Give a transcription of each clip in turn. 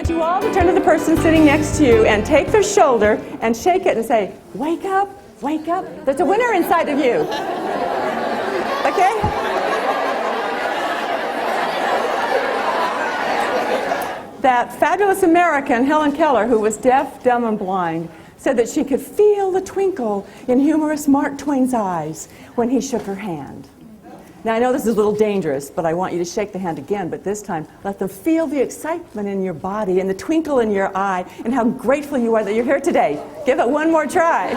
want you all to turn to the person sitting next to you and take their shoulder and shake it and say, wake up, wake up. There's a winner inside of you. Okay? That fabulous American, Helen Keller, who was deaf, dumb, and blind, said that she could feel the twinkle in humorous Mark Twain's eyes when he shook her hand. Now, I know this is a little dangerous, but I want you to shake the hand again, but this time, let them feel the excitement in your body and the twinkle in your eye and how grateful you are that you're here today. Give it one more try.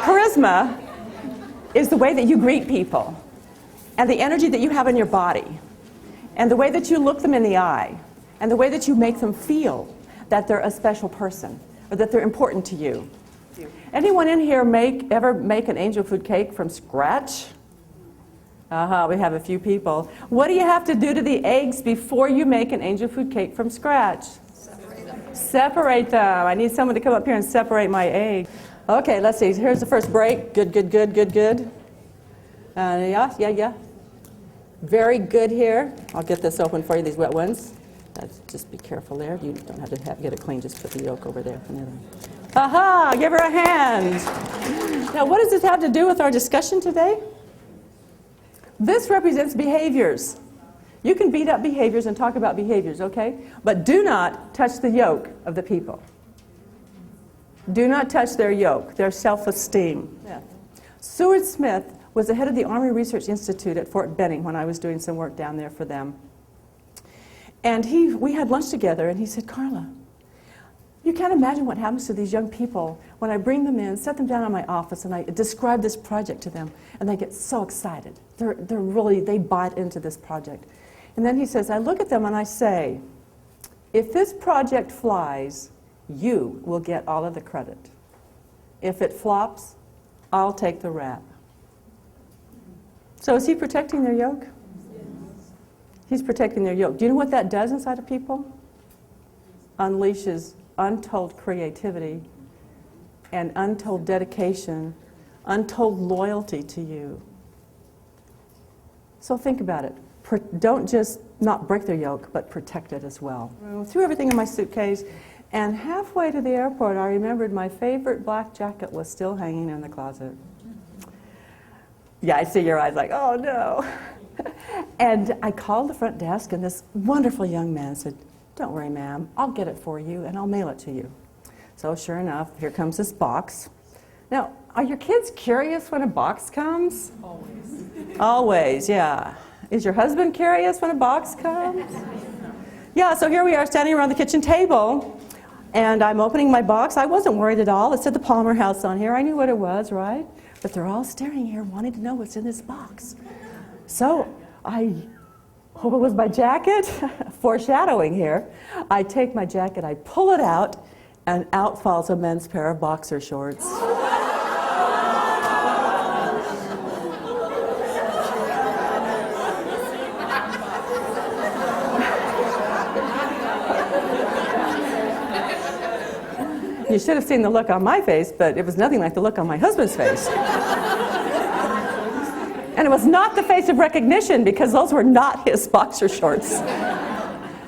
Charisma is the way that you greet people, and the energy that you have in your body, and the way that you look them in the eye, and the way that you make them feel that they're a special person, or that they're important to you. Anyone in here ever make an angel food cake from scratch? We have a few people. What do you have to do to the eggs before you make an angel food cake from scratch? Separate them. I need someone to come up here and separate my egg. Okay, let's see. Here's the first break. Good, good, good, good, good. Yeah. Very good here. I'll get this open for you, these wet ones. Just be careful there. You don't have to get it clean. Just put the yolk over there. Aha! Give her a hand. Now, what does this have to do with our discussion today? This represents behaviors. You can beat up behaviors and talk about behaviors, okay? But do not touch the yoke of the people. Do not touch their yoke, their self-esteem. Yeah. Seward Smith was the head of the Army Research Institute at Fort Benning when I was doing some work down there for them. And we had lunch together, and he said, Karla, you can't imagine what happens to these young people when I bring them in, set them down in my office, and I describe this project to them, and they get so excited. They bite into this project. And then he says, I look at them and I say, if this project flies, you will get all of the credit. If it flops, I'll take the rap. So is he protecting their yoke? Yes. He's protecting their yoke. Do you know what that does inside of people? Unleashes untold creativity and untold dedication, untold loyalty to you. So think about it. Don't just not break their yoke, but protect it as well. I threw everything in my suitcase, and halfway to the airport, I remembered my favorite black jacket was still hanging in the closet. Yeah, I see your eyes like, oh no. And I called the front desk, and this wonderful young man said, don't worry, ma'am, I'll get it for you, and I'll mail it to you. So sure enough, here comes this box. Now, are your kids curious when a box comes? Always. Always, yeah. Is your husband curious when a box comes? Yeah, so here we are standing around the kitchen table, and I'm opening my box. I wasn't worried at all. It said the Palmer House on here. I knew what it was, right? But they're all staring here wanting to know what's in this box. So I hope it was my jacket. Foreshadowing here. I take my jacket, I pull it out, and out falls a men's pair of boxer shorts. You should have seen the look on my face, but it was nothing like the look on my husband's face. And it was not the face of recognition, because those were not his boxer shorts.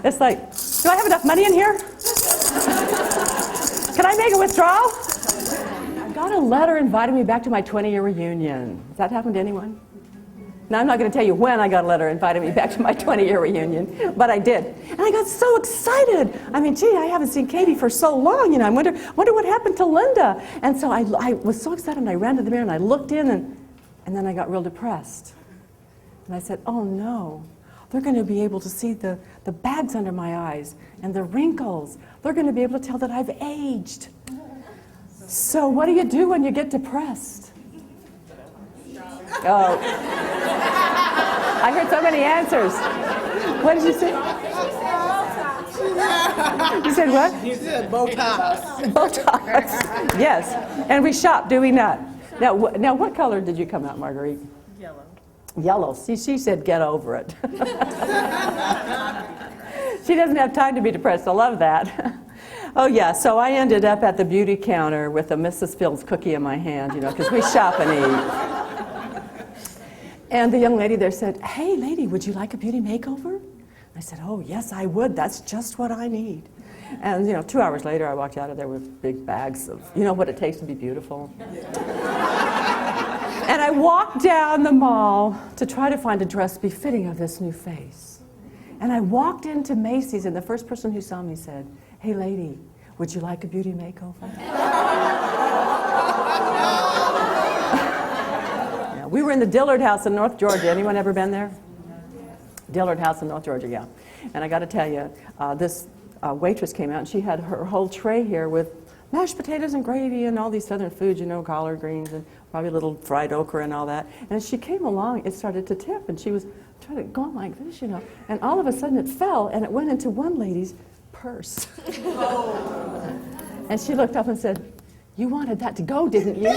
It's like, do I have enough money in here? Can I make a withdrawal? I got a letter inviting me back to my 20-year reunion. Has that happened to anyone? Now, I'm not going to tell you when I got a letter inviting me back to my 20-year reunion, but I did. And I got so excited. I mean, gee, I haven't seen Katie for so long, you know. I wonder what happened to Linda. And so I was so excited, and I ran to the mirror, and I looked in, and then I got real depressed. And I said, oh, no. They're going to be able to see the bags under my eyes and the wrinkles. They're going to be able to tell that I've aged. So what do you do when you get depressed? Oh. I heard so many answers. What did you say? You said what? You said Botox. Botox. Yes. And we shop, do we not? Now, what color did you come out, Marguerite? Yellow. Yellow. See, she said get over it. She doesn't have time to be depressed. I love that. Oh, yeah, so I ended up at the beauty counter with a Mrs. Fields cookie in my hand, you know, because we shop and eat. And the young lady there said, "Hey, lady, would you like a beauty makeover?" I said, "Oh, yes, I would. That's just what I need." And, you know, 2 hours later, I walked out of there with big bags of, you know what it takes to be beautiful. And I walked down the mall to try to find a dress befitting of this new face. And I walked into Macy's, and the first person who saw me said, "Hey, lady, would you like a beauty makeover?" Yeah, we were in the Dillard House in North Georgia. Anyone ever been there? Dillard House in North Georgia, yeah. And I got to tell you, this waitress came out, and she had her whole tray here with mashed potatoes and gravy and all these southern foods, you know, collard greens and probably a little fried okra and all that. And as she came along, it started to tip, and she was trying to go like this, you know. And all of a sudden it fell, and it went into one lady's purse. And she looked up and said, "You wanted that to go, didn't you?"